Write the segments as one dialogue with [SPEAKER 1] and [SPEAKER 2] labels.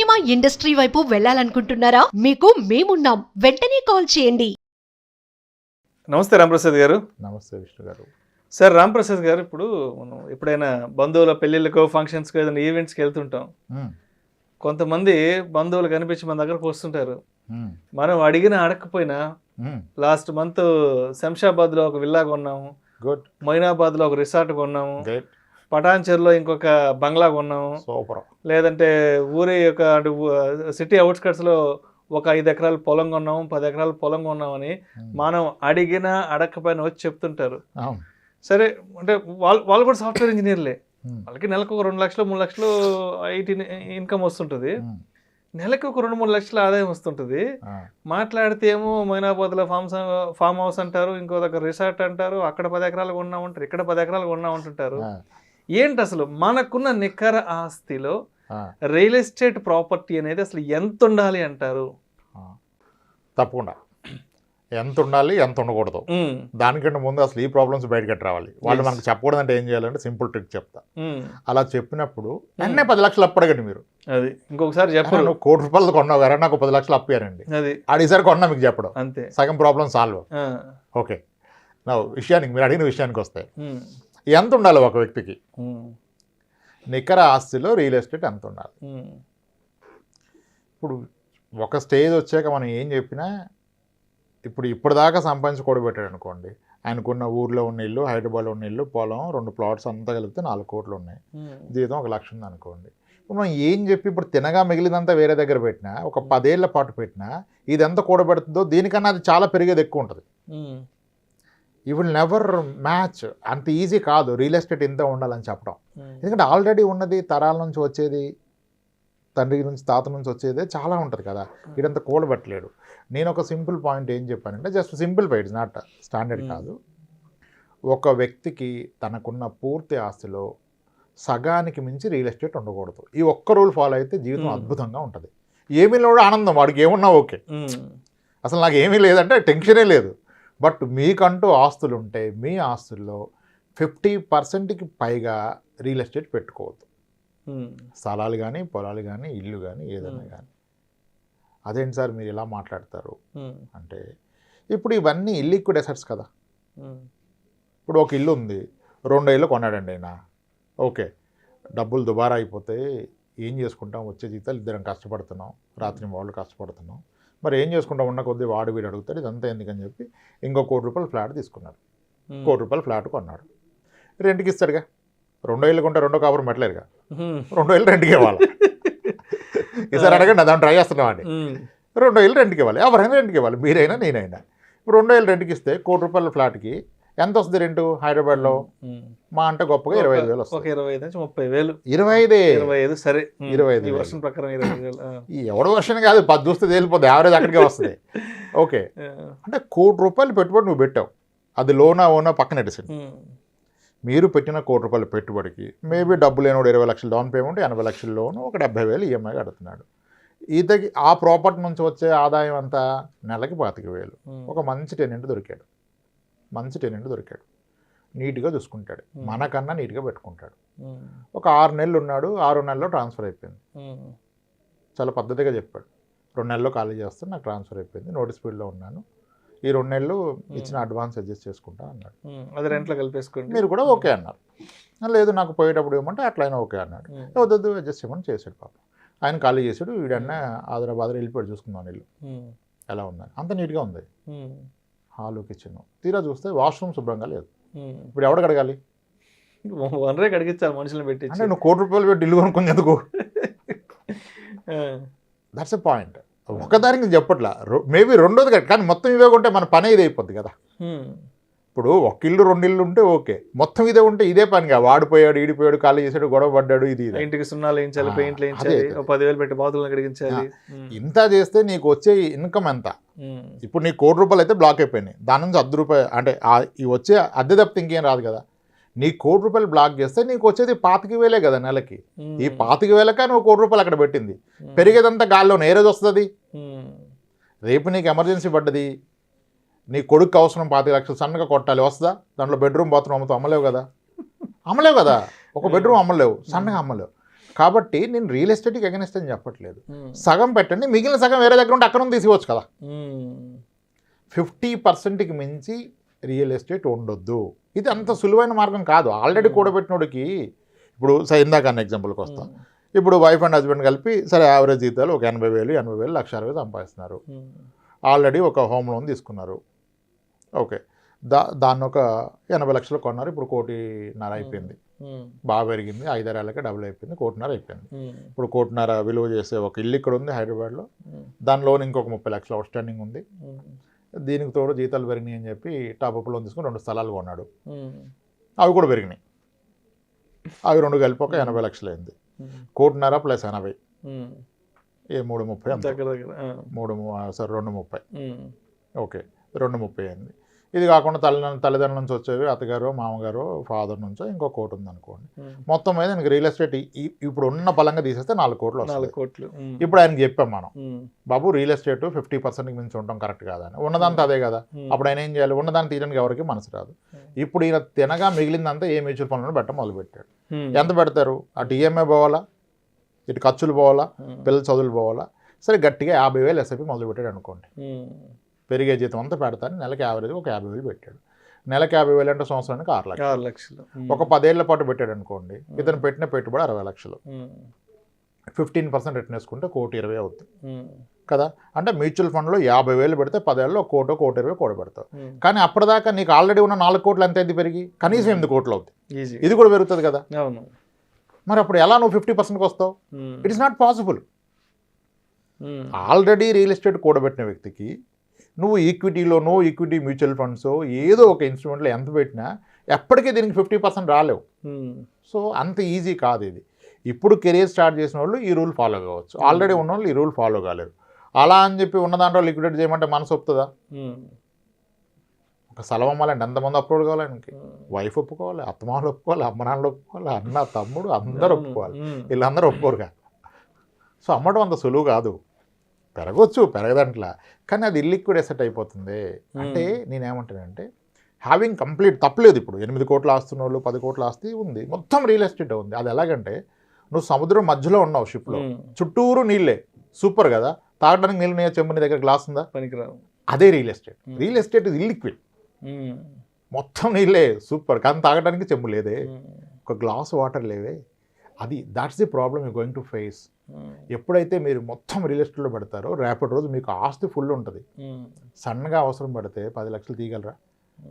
[SPEAKER 1] Cinema industry వైపు వెళ్ళాలనుకుంటున్నారా? మీకు మేమున్నాం. వెంటనే కాల్ చేయండి.
[SPEAKER 2] నమస్తే రాంప్రసాద్ గారు.
[SPEAKER 3] నమస్తే విష్ణు గారు.
[SPEAKER 2] సార్ రాంప్రసాద్ గారు, ఇప్పుడు మనం ఎప్పుడైనా బంధువుల పెళ్ళిళ్ళకో ఫంక్షన్స్కో ఏదైనా ఈవెంట్స్కి వెళ్తుంటాం. కొంతమంది బంధువులు కనిపించి మన దగ్గరకు వస్తుంటారు. మనం అడిగినా అడగకపోయినా లాస్ట్ మంత్ శంషాబాద్లో ఒక విల్లా కొన్నాము, మొయినాబాద్లో ఒక రిసార్ట్ కొన్నాము, పటాన్చెరులో ఇంకొక బంగ్లా కొన్నాము, లేదంటే ఊరి యొక్క సిటీ అవుట్స్కట్స్లో ఒక 5 ఎకరాల పొలం కొన్నాము, 10 ఎకరాల పొలం కొన్నామని మనం అడిగినా అడగకపోయినా వచ్చి చెప్తుంటారు. సరే, అంటే వాళ్ళు కూడా సాఫ్ట్వేర్ ఇంజనీర్లే. వాళ్ళకి నెలకు ఒక 2 లక్షలు 3 లక్షలు ఐటీ ఇన్కమ్ వస్తుంటుంది. నెలకు ఒక 2-3 లక్షల ఆదాయం వస్తుంటుంది. మాట్లాడితే ఏమో మొయినాబాద్లో ఫామ్ హౌస్ అంటారు, ఇంకో దగ్గర రిసార్ట్ అంటారు, అక్కడ 10 ఎకరాలు కొన్నామంటారు, ఇక్కడ 10 ఎకరాలు కొన్నామంటుంటారు. ఏంటి అసలు మనకున్న నికర ఆస్తిలో రియల్ ఎస్టేట్ ప్రాపర్టీ అనేది అసలు ఎంత ఉండాలి అంటారు?
[SPEAKER 3] తప్పకుండా ఎంత ఉండాలి, ఎంత ఉండకూడదు, దానికంటే ముందు అసలు ఈ ప్రాబ్లమ్స్ బయటకి రావాలి. వాళ్ళు మనకు చెప్పకూడదంటే ఏం చేయాలంటే సింపుల్ ట్రిక్ చెప్తా. అలా చెప్పినప్పుడు వెంటనే 10 లక్షలు అప్పు అడగండి. మీరు
[SPEAKER 2] అది ఇంకొకసారి చెప్పండి.
[SPEAKER 3] నువ్వు ₹1,00,00,000 కొన్నావు కదా, నాకు 10 లక్షలు అప్పారండి,
[SPEAKER 2] అది
[SPEAKER 3] అడిగిసారి కొన్నా మీకు చెప్పడం
[SPEAKER 2] అంతే,
[SPEAKER 3] సగం ప్రాబ్లం సాల్వ్. ఓకే, నా విషయానికి మీరు అడిగిన విషయానికి వస్తాయి. ఎంత ఉండాలి ఒక వ్యక్తికి నికర ఆస్తిలో రియల్ ఎస్టేట్ ఎంత ఉండాలి? ఇప్పుడు ఒక స్టేజ్ వచ్చాక మనం ఏం చెప్పినా, ఇప్పటిదాకా సంపాదించి కూడబెట్టాడు అనుకోండి, ఆయనకున్న ఊర్లో ఉన్న ఇల్లు, హైదరాబాద్లో ఉన్న ఇల్లు, పొలం, 2 ప్లాట్స్ అంతా కలిపితే 4 కోట్లు ఉన్నాయి, జీతం 1 లక్ష ఉంది అనుకోండి. ఇప్పుడు మనం ఏం చెప్పి ఇప్పుడు తినగా మిగిలినంతా వేరే దగ్గర పెట్టినా, ఒక 10 ఏళ్ల పాటు పెట్టినా ఇది ఎంత కూడబెడుతుందో దీనికన్నా అది చాలా పెరిగేది ఎక్కువ ఉంటుంది. You will never match. అంత ఈజీ కాదు రియల్ ఎస్టేట్ ఇంత ఉండాలని చెప్పడం. ఎందుకంటే ఆల్రెడీ ఉన్నది తరాల నుంచి వచ్చేది, తండ్రి నుంచి తాత నుంచి వచ్చేదే చాలా ఉంటుంది కదా, ఇదంతా కూడబెట్టలేడు. నేను ఒక సింపుల్ పాయింట్ ఏం చెప్పానంటే, just simple fight, not standard కాదు. ఒక వ్యక్తికి తనకున్న పూర్తి ఆస్తిలో సగానికి మించి రియల్ ఎస్టేట్ ఉండకూడదు. ఈ ఒక్క రూల్ ఫాలో అయితే జీవితం అద్భుతంగా ఉంటుంది. ఏమీ లేడు ఆనందం, వాడికి ఏమున్నా ఓకే, అసలు నాకు ఏమీ లేదంటే టెన్షనే లేదు. బట్ మీకంటూ ఆస్తులు ఉంటే మీ ఆస్తుల్లో 50%కి పైగా రియల్ ఎస్టేట్ పెట్టుకోవద్దు. స్థలాలు కానీ, పొలాలు కానీ, ఇల్లు కానీ, ఏదైనా కానీ. అదేంటి సార్ మీరు ఇలా మాట్లాడతారు అంటే, ఇప్పుడు ఇవన్నీ ఇల్లిక్విడ్ అసెట్స్ కదా. ఇప్పుడు ఒక ఇల్లు ఉంది, 2 ఏళ్ళు కొన్నాడండి ఆయన, ఓకే, డబ్బులు దుబారా అయిపోతే ఏం చేసుకుంటాం, వచ్చే జీతాలు ఇద్దరం కష్టపడుతున్నాం, రాత్రి వాళ్ళు కష్టపడుతున్నాం, మరి ఏం చేసుకుంటాం, ఉన్న కొద్దీ వాడు వీడు అడుగుతాడు, ఇదంతా ఎందుకని చెప్పి ఇంకో ₹1,00,00,000 ఫ్లాట్ తీసుకున్నాడు. ₹1,00,00,000 ఫ్లాట్ కొన్నాడు, రెంట్కి ఇస్తాడుగా. 2 ఏళ్ళు కొంటే 2వ కాపురం పెట్టలేరుగా, 2 ఏళ్ళు రెంట్కి ఇవ్వాలి. ఈసారి అడగండి, దాన్ని ట్రై చేస్తున్నాం అండి. 2 ఏళ్ళు రెంట్కి ఇవ్వాలి, ఎవరైనా రెంట్కి ఇవ్వాలి, మీరైనా నేనైనా. ఇప్పుడు 2 ఏళ్ళు రెంట్కి ఇస్తే ₹1,00,00,000 ఫ్లాట్కి ఎంత వస్తుంది రెంటు హైదరాబాద్లో? మా అంటే గొప్పగా 25,000 వస్తుంది.
[SPEAKER 2] 25 నుంచి 30,000.
[SPEAKER 3] 25
[SPEAKER 2] సరే,
[SPEAKER 3] 25
[SPEAKER 2] వర్షన్ ప్రకారం 25,000.
[SPEAKER 3] ఈ ఎవడ వర్షన్ కాదు, 10 చూస్తే తేలిపోతుంది, యావరేజ్ అక్కడికే వస్తుంది. ఓకే, అంటే ₹1,00,00,000 పెట్టుబడి నువ్వు పెట్టావు, అది లోనా ఓనా పక్కన పెట్టేసింది. మీరు పెట్టిన ₹1,00,00,000 పెట్టుబడికి మేబీ డబ్బు లేనోడు 20 లక్షలు డౌన్ పేమెంట్, 80 లక్షల లోను, ఒక 70,000 ఈఎంఐ కడుతున్నాడు. ఈతకి ఆ ప్రాపర్టీ నుంచి వచ్చే ఆదాయం అంతా నెలకి 25,000. ఒక మంచి టెనెంట్ దొరికాడు, నీట్గా చూసుకుంటాడు, మనకన్నా నీట్గా పెట్టుకుంటాడు. ఒక 6 నెలలు ఉన్నాడు, 6 నెలల్లో ట్రాన్స్ఫర్ అయిపోయింది. చాలా పద్ధతిగా చెప్పాడు, 2 నెలల్లో ఖాళీ చేస్తే నాకు ట్రాన్స్ఫర్ అయిపోయింది, నోటీస్ పీరియడ్లో ఉన్నాను, ఈ 2 నెలలు ఇచ్చిన అడ్వాన్స్ అడ్జస్ట్ చేసుకుంటా అన్నాడు.
[SPEAKER 2] అది రెంట్లో కలిపేసుకోండి,
[SPEAKER 3] మీరు కూడా ఓకే అన్నారు. లేదు నాకు పోయేటప్పుడు ఏమంటే అట్లయినా ఓకే అన్నాడు. వద్దు అడ్జస్ట్ చేయమని చేశాడు. పాపం ఆయన ఖాళీ చేశాడు, వీడన్నా ఆదరాబాద్ వెళ్ళిపోయాడు చూసుకుందాం ఇల్లు ఎలా ఉందని. అంత నీట్గా ఉంది, హాలు, కిచెన్. తీరా చూస్తే వాష్రూమ్ శుభ్రంగా లేదు. ఇప్పుడు ఎవడు కడగాలి?
[SPEAKER 2] వనరే కడిగించాలి మనుషులను పెట్టి.
[SPEAKER 3] అంటే నువ్వు ₹1,00,00,000 పెట్టి ఇల్లు కొనుక్కునేందుకు? That's a point. ఒకదానికి చెప్పట్లా, మేబీ రెండోది కానీ మొత్తం ఇవే ఉంటే మన పని ఇదే అయిపోద్ది కదా. ఇప్పుడు 1 ఇల్లు 2 ఇల్లు ఉంటే ఓకే, మొత్తం ఇదే ఉంటే ఇదే పనిగా వాడిపోయాడు, ఈడిపోయాడు, ఖాళీ చేసాడు, గొడవ పడ్డాడు, ఇది
[SPEAKER 2] ఇంటికి సున్నాలు వేయించాలి, పెయింట్లు వేయించాలి, 10,000 పెట్టి బాతులను కడిగించాలి.
[SPEAKER 3] ఇంత చేస్తే నీకు వచ్చే ఇన్కమ్ ఎంత? ఇప్పుడు నీకు ₹1,00,00,000 అయితే బ్లాక్ అయిపోయినాయి, దాని నుంచి ₹10 అంటే ఈ వచ్చే అద్దె తప్పితే ఇంకేం రాదు కదా. నీ ₹1,00,00,000 బ్లాక్ చేస్తే నీకు వచ్చేది 25,000 కదా నెలకి. ఈ 25,000కా నువ్వు ₹1,00,00,000 అక్కడ పెట్టింది, పెరిగేదంతా గాల్లోనే ఏ రోజు వస్తుంది? రేపు నీకు ఎమర్జెన్సీ పడ్డది, నీ కొడుకు అవసరం 25 లక్షలు సన్నగా కొట్టాలి, వస్తుందా? దాంట్లో బెడ్రూమ్ బాత్రూమ్ అమ్మతో అమ్మలేవు కదా, ఒక బెడ్రూమ్ అమ్మలేవు, సన్నగా అమ్మలేవు. కాబట్టి నేను రియల్ ఎస్టేట్కి అగెనిస్ట్ అని చెప్పట్లేదు. సగం పెట్టండి, మిగిలిన సగం వేరే దగ్గర ఉంటే అక్కడ నుంచి తీసుకోవచ్చు కదా. 50%కి మించి రియల్ ఎస్టేట్ ఉండొద్దు. ఇది అంత సులువైన మార్గం కాదు. ఆల్రెడీ కూడబెట్టినోడికి ఇప్పుడు ఇందాక అన్న ఎగ్జాంపుల్కి వస్తాం. ఇప్పుడు వైఫ్ అండ్ హస్బెండ్ కలిపి సరే యావరేజ్ జీతాలు ఒక 80,000, 80,000, 1,60,000 సంపాదిస్తున్నారు. ఆల్రెడీ ఒక హోమ్ లోన్ తీసుకున్నారు. ఓకే, దాన్ని ఒక 80 లక్షలు కొన్నారు. ఇప్పుడు 1,50,00,000 అయిపోయింది. బాగా పెరిగింది, 5-6 ఏళ్ళకే డబుల్ అయిపోయింది, 1,50,00,000 అయిపోయింది. ఇప్పుడు 1,50,00,000 విలువ చేసే ఒక ఇల్లు ఇక్కడ ఉంది హైదరాబాద్లో. దాని లోన్ ఇంకొక 30 లక్షలు అవుట్ స్టాండింగ్ ఉంది. దీనికి తోడు జీతాలు పెరిగినాయి అని చెప్పి టాప్అప్ లోన్ తీసుకుని 2 స్థలాలు కొన్నాడు. అవి కూడా పెరిగినాయి. అవి 2 కలిపి ఒక 80 లక్షలు అయింది. 1,50,00,000 ప్లస్ 80 330 230. ఓకే, 230 అయింది. ఇది కాకుండా తల్లిదండ్రుల నుంచి వచ్చేవి అత్తగారు, మామగారు, ఫాదర్ నుంచో ఇంకో 1 కోటి ఉంది అనుకోండి. మొత్తం మీద నీకు రియల్ ఎస్టేట్ ఇప్పుడు ఉన్న పలంగా తీసేస్తే 4 కోట్లు వస్తాయి.
[SPEAKER 2] 4 కోట్లు.
[SPEAKER 3] ఇప్పుడు ఆయనకి చెప్పాం మనం, బాబు రియల్ ఎస్టేట్ 50%కి మించి ఉండటం కరెక్ట్ కాదని. ఉన్నదంతా అదే కదా. అప్పుడు ఆయన ఏం చేయాలి? ఉన్నదాన్ని తీయడానికి ఎవరికి మనసు రాదు. ఇప్పుడు ఈయన తినగా మిగిలిందంతా ఏ మ్యూచువల్ ఫండ్లో పెట్టడం మొదలుపెట్టాడు. ఎంత పెడతారు? అటు ఈఎంఐ పోవాలా, ఇటు ఖర్చులు పోవాలా, పిల్లల చదువులు పోవాలా. సరే గట్టిగా 50,000 ఎస్ఐపి మొదలుపెట్టాడు అనుకోండి. పెరిగే జీతం అంతా పెడతాను. నెలకి యావరేజ్ ఒక 50,000 పెట్టాడు. నెలకి 50,000 అంటే సంవత్సరానికి 6 లక్షలు. ఒక 10 ఏళ్ల పాటు పెట్టాడు అనుకోండి. ఇతను పెట్టిన పెట్టుబడి 60 లక్షలు. 15% రిటర్న్ వేసుకుంటే 1,20,00,000 అవుతుంది కదా. అంటే మ్యూచువల్ ఫండ్లో 50,000 పెడితే 10 ఏళ్ళలో 1,00,00,000, 1,20,00,000 కూడబెడతావు. కానీ అప్పటిదాకా నీకు ఆల్రెడీ ఉన్న 4 కోట్లు ఎంత అయింది పెరిగి? కనీసం 8 కోట్లు అవుతుంది. ఇది కూడా పెరుగుతుంది కదా. మరి అప్పుడు ఎలా నువ్వు 50%కి వస్తావు? It is not possible. Already real estate కూడబెట్టిన వ్యక్తికి నువ్వు ఈక్విటీలోనో ఈక్విటీ మ్యూచువల్ ఫండ్స్ ఏదో ఒక ఇన్స్ట్రుమెంట్లో ఎంత పెట్టినా ఎప్పటికీ దీనికి 50% రాలేవు. సో అంత ఈజీ కాదు ఇది. ఇప్పుడు కెరీర్ స్టార్ట్ చేసిన వాళ్ళు ఈ రూల్ ఫాలో కావచ్చు. ఆల్రెడీ ఉన్న వాళ్ళు ఈ రూల్ ఫాలో కాలేరు. అలా అని చెప్పి ఉన్న దాంట్లో లిక్విడేట్ చేయమంటే మనసు ఒప్పుతుందా? ఒక స్థలం అమ్మాలంటే ఎంతమంది అప్రూవ్ కావాలి? ఆయనకి వైఫ్ ఒప్పుకోవాలి, అత్తమామలు ఒప్పుకోవాలి, అమ్మ నాన్నలు ఒప్పుకోవాలి, అన్న తమ్ముడు అందరూ ఒప్పుకోవాలి. వీళ్ళందరూ ఒప్పుకోరుగా. సో అమ్మడం అంత సులువు కాదు. పెరగవచ్చు, పెరగదంట్లా, కానీ అది ఇల్లిక్విడ్ ఎసెట్ అయిపోతుంది. అంటే నేనేమంటానంటే హ్యావింగ్ కంప్లీట్ తప్పలేదు. ఇప్పుడు 8 కోట్ల ఆస్తున్న వాళ్ళు 10 కోట్ల ఆస్తి ఉంది, మొత్తం రియల్ ఎస్టేట్ ఉంది. అది ఎలాగంటే నువ్వు సముద్రం మధ్యలో ఉన్నావు షిప్లో, చుట్టూరు నీళ్ళే, సూపర్ కదా. తాగడానికి నీళ్ళు నీ చెంబు, నీ దగ్గర గ్లాస్ ఉందా? పనికిరావు. అదే రియల్ ఎస్టేట్. రియల్ ఎస్టేట్ ఇది ఇల్లిక్విడ్, మొత్తం నీళ్ళే, సూపర్. కానీ తాగడానికి చెంబు లేదే, ఒక గ్లాస్ వాటర్ లేవే. అది that's the problem you going to face. ఎప్పుడైతే మీరు మొత్తం రియల్ ఎస్టేట్లో పెడతారో రేపటి రోజు మీకు ఆస్తి ఫుల్ ఉంటుంది. సన్నగా అవసరం పడితే 10 లక్షలు తీయగలరా?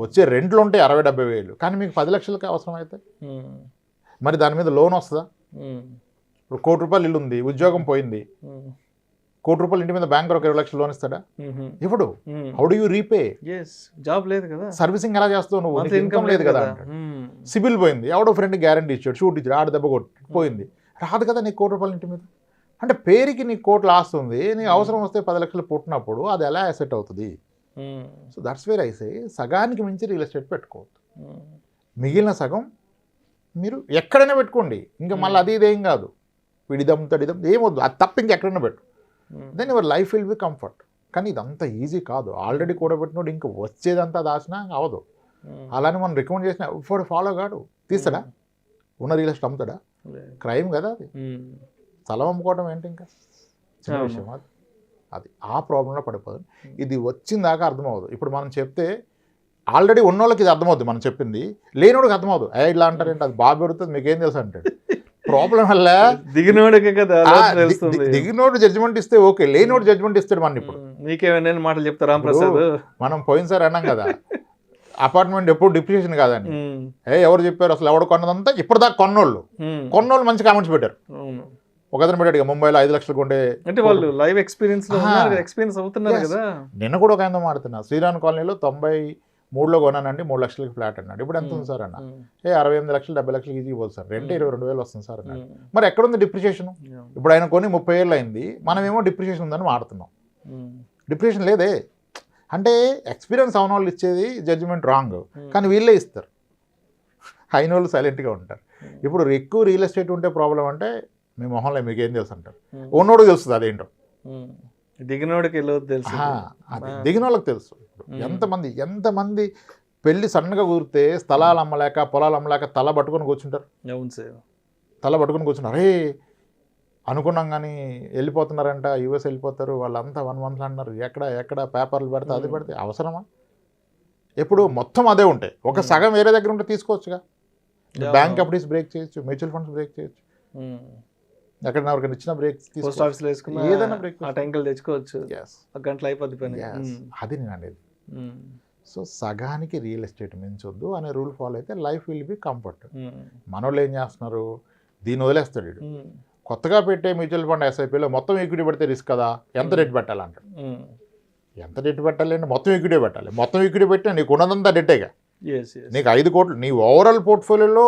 [SPEAKER 3] వచ్చే రెంట్లు ఉంటే 60-70 వేలు, కానీ మీకు 10 లక్షలకి అవసరం అయితే మరి దాని మీద లోన్ వస్తుందా? ఇప్పుడు 1 కోటి రూపాయలు ఇల్లు ఉంది, ఉద్యోగం పోయింది, 1 కోటి రూపాయలు ఇంటి మీద బ్యాంక్ 20 లక్షలు లోన్ ఇస్తాడా? ఇప్పుడు how do you repay?
[SPEAKER 2] Job లేదు కదా,
[SPEAKER 3] సర్వీసింగ్ ఎలా చేస్తావు నువ్వు? ఇన్కమ్ లేదు కదా. సిబిల్ పోయింది, ఎవడో ఫ్రెండ్ గ్యారంటీ ఇచ్చాడు, షూట్ ఇచ్చాడు, ఆడ దెబ్బ కొట్టి పోయింది, రాదు కదా నీకు 1 కోటి రూపాయలు ఇంటి మీద. అంటే పేరుకి నీకు కోట్లు ఆస్తుంది, నీకు అవసరం వస్తే 10 లక్షలు పుట్టినప్పుడు అది ఎలా అసెట్ అవుతుంది? So that's where I say సగానికి మించి రియల్ ఎస్టేట్ పెట్టుకోవద్దు. మిగిలిన సగం మీరు ఎక్కడైనా పెట్టుకోండి. ఇంకా మళ్ళీ అది ఇదేం కాదు, విడిదం తడిదం ఏమొద్దు, అది తప్ప ఇంకెక్కడైనా పెట్టు. Then your life will be comfort. కానీ ఇదంతా ఈజీ కాదు. ఆల్రెడీ కూడబెట్టినోడు ఇంకా వచ్చేదంతా దాచినా అవదు. అలానే మనం రికమెండ్ చేసిన ఇప్పుడు ఫాలో కాడు, తీస్తాడా? ఉన్న రియల్ ఎస్టేట్ అమ్ముతాడా? క్రైమ్ కదా అది. స్థలం అమ్ముకోవడం ఏంటి ఇంకా చిన్న విషయం అది. అది ఆ ప్రాబ్లంలో పడిపోదు. ఇది వచ్చిన దాకా అర్థమవుతుంది. ఇప్పుడు మనం చెప్తే ఆల్రెడీ ఉన్నోళ్ళకి ఇది అర్థమవుతుంది, మనం చెప్పింది. లేనివాడికి అర్థమవుతుంది. ఇట్లా అంటారేంటి, అది బాగా పెరుగుతుంది, మీకేం తెలుసు అంటాడు. ప్రాబ్లం వల్ల
[SPEAKER 2] దిగినోడికే కదా
[SPEAKER 3] దిగినోడు జడ్జిమెంట్ ఇస్తే ఓకే, లేనివాడు జడ్జిమెంట్ ఇస్తాడు. మన ఇప్పుడు
[SPEAKER 2] నీకేమైనా మాటలు చెప్తారా రాంప్రసాద్?
[SPEAKER 3] మనం పోయినసారి అన్నాం కదా, అపార్ట్మెంట్ ఎప్పుడు డిప్రిషియేషన్ కాదని. ఎవరు చెప్పారు? అసలు ఎవడు కొన్నదంతా ఇప్పటిదాకా కొన్నోళ్ళు మంచి కామెంట్స్ పెట్టారు. ఒక అతను పెట్టాడు, ముంబైలో 5 లక్షలు కొంటే,
[SPEAKER 2] అంటే వాళ్ళు లైవ్ ఎక్స్పీరియన్స్ అవుతున్నారు కదా.
[SPEAKER 3] నిన్న కూడా ఒక ఆయన మాడుతున్నా, శ్రీరామ్ కాలనీలో 93లో కొన్నానండి, 3 లక్షలకి ఫ్లాట్ అన్నాడు. ఇప్పుడు ఎంత ఉంది సార్ అన్న? 68 లక్షలు 70 లక్షలు ఈజీ పోదు సార్, రెంట్ 22,000 వస్తుంది సార్ అన్నాడు. మరి ఎక్కడుంది డిప్రిషియేషన్? ఇప్పుడు ఆయన కొని 30 ఏళ్ళు అయింది, మనమేమో డిప్రిషియేషన్ ఉందని మాడుతున్నాం. డిప్రిషియేషన్ లేదే. అంటే ఎక్స్పీరియన్స్ అవున వాళ్ళు ఇచ్చేది జడ్జిమెంట్ రాంగ్, కానీ వీళ్ళే ఇస్తారు. అయిన వాళ్ళు సైలెంట్గా ఉంటారు. ఇప్పుడు ఎక్కువ రియల్ ఎస్టేట్ ఉంటే ప్రాబ్లం అంటే మీ మొహంలో మీకు ఏం తెలుసు అంటారు. ఉన్నోడు తెలుస్తుంది అదేంటో,
[SPEAKER 2] దిగినోడికి తెలుసు.
[SPEAKER 3] అది దిగిన వాళ్ళకి తెలుసు. ఎంతమంది పెళ్ళి సన్నగా కుదిరితే స్థలాలు అమ్మలేక పొలాలు అమ్మలేక తల పట్టుకొని కూర్చుంటారు.
[SPEAKER 2] అవును సార్,
[SPEAKER 3] తల పట్టుకొని కూర్చుంటారు. అరే అనుకున్నాం కానీ వెళ్ళిపోతున్నారంట, యూఎస్ వెళ్ళిపోతారు, వాళ్ళంతా 1 month అన్నారు, ఎక్కడ పేపర్లు పెడితే అది పెడితే అవసరమా? ఎప్పుడు మొత్తం అదే ఉంటాయి, ఒక సగం వేరే దగ్గర ఉంటే తీసుకోవచ్చుగా. బ్యాంక్ ఎఫ్డీస్ బ్రేక్ చేయొచ్చు, మ్యూచువల్ ఫండ్స్ బ్రేక్ చేయొచ్చు, ఎక్కడ ఎవరికైనా ఇచ్చిన బ్రేక్
[SPEAKER 2] పోస్ట్ ఆఫీస్లో వేసుకున్న
[SPEAKER 3] ఏదైనా బ్రేక్
[SPEAKER 2] ఆ టైంకి తెచ్చుకోవచ్చు,
[SPEAKER 3] Yes.
[SPEAKER 2] ఒక గంటలో అయిపోద్ది పని.
[SPEAKER 3] అది నేను అనేది. సో సగానికి రియల్ ఎస్టేట్ మించొద్దు అనే రూల్ ఫాలో అయితే లైఫ్ విల్ బి కంఫర్ట్. మనోళ్ళు ఏం చేస్తున్నారు, దీన్ని వదిలేస్తాడు వీడు. కొత్తగా పెట్టే మ్యూచువల్ ఫండ్ ఎస్ఐపిలో మొత్తం ఈక్విటీ పెడితే రిస్క్ కదా, ఎంత రేట్ పెట్టాలంటాడు. ఎంత రేట్ పెట్టాలి అంటే మొత్తం ఈక్విటీ పెట్టాలి, మొత్తం ఈక్విటీ పెట్టినా నీకు ఉన్నదంతా డెట్టేగా. నీకు 5 కోట్లు నీ ఓవరాల్ పోర్ట్ఫోలియోలో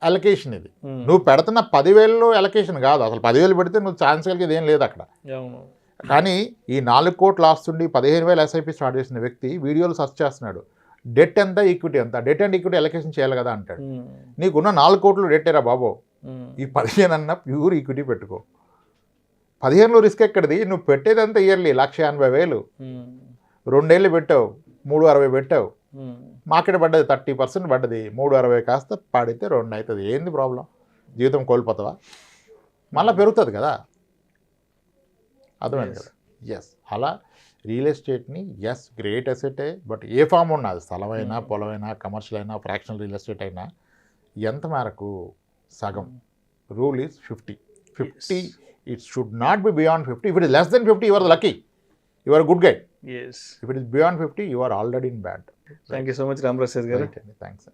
[SPEAKER 3] అలొకేషన్ ఇది, నువ్వు పెడుతున్న 10,000లో అలొకేషన్ కాదు. అసలు 10,000 పెడితే నువ్వు ఛాన్స్ కలిగేది ఏం లేదు అక్కడ. కానీ ఈ 4 కోట్లు ఆస్తుండి 15,000 ఎస్ఐపి స్టార్ట్ చేసిన వ్యక్తి వీడియోలు సర్చ్ చేస్తున్నాడు, డెట్ ఎంత ఈక్విటీ ఎంత, డెట్ అండ్ ఈక్విటీ అలొకేషన్ చేయాలి కదా అంటాడు. నీకున్న 4 కోట్లు డెట్టేరా బాబో, ఈ 15 అన్న ప్యూర్ ఈక్విటీ పెట్టుకో. 15లో రిస్క్ ఎక్కడిది, నువ్వు పెట్టేదంతా ఇయర్లీ 1,80,000, 2 ఏళ్ళు పెట్టావు, 360 పెట్టావు, మార్కెట్ పడ్డది 30% పడ్డది, 360 కాస్త పడితే 2 అవుతుంది, ఏంది ప్రాబ్లం? జీవితం కోల్పోతావా? మళ్ళీ పెరుగుతుంది కదా, అర్థమైంది కదా. ఎస్, అలా రియల్ ఎస్టేట్ని గ్రేట్ ఎసెటే, బట్ ఏ ఫామ్ ఉన్నది, స్థలమైనా పొలమైనా కమర్షియల్ అయినా ఫ్రాక్షనల్ రియల్ ఎస్టేట్ అయినా ఎంత మేరకు సగం. Rule is 50. It should not be beyond 50. If it is less than 50, you are lucky, you are a good guy.
[SPEAKER 2] Yes.
[SPEAKER 3] If it is beyond 50, you are already in bad.
[SPEAKER 2] Thank you so much, Ram Prasad garu.
[SPEAKER 3] Thanks.